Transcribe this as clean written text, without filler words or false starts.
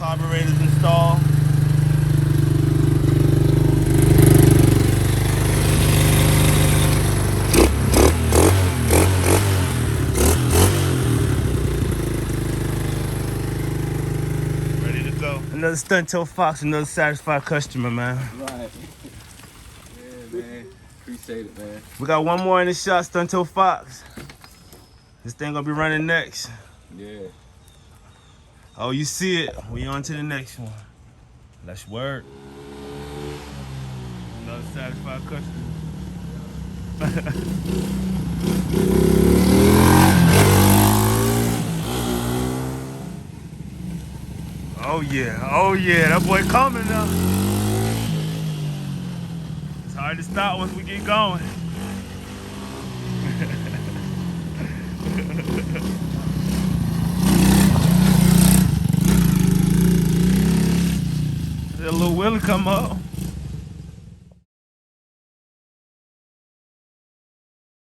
Carburetors installed. Ready to go. Another stunt till Fox, another satisfied customer, man. Right. Yeah, man. Appreciate it, man. We got one more in the shot, stunt till Fox. This thing gonna be running next. Yeah. Oh, you see it. We on to the next one. That's word. Another satisfied customer. Oh yeah, that boy coming now. It's hard to stop once we get going. That little wheelie come up.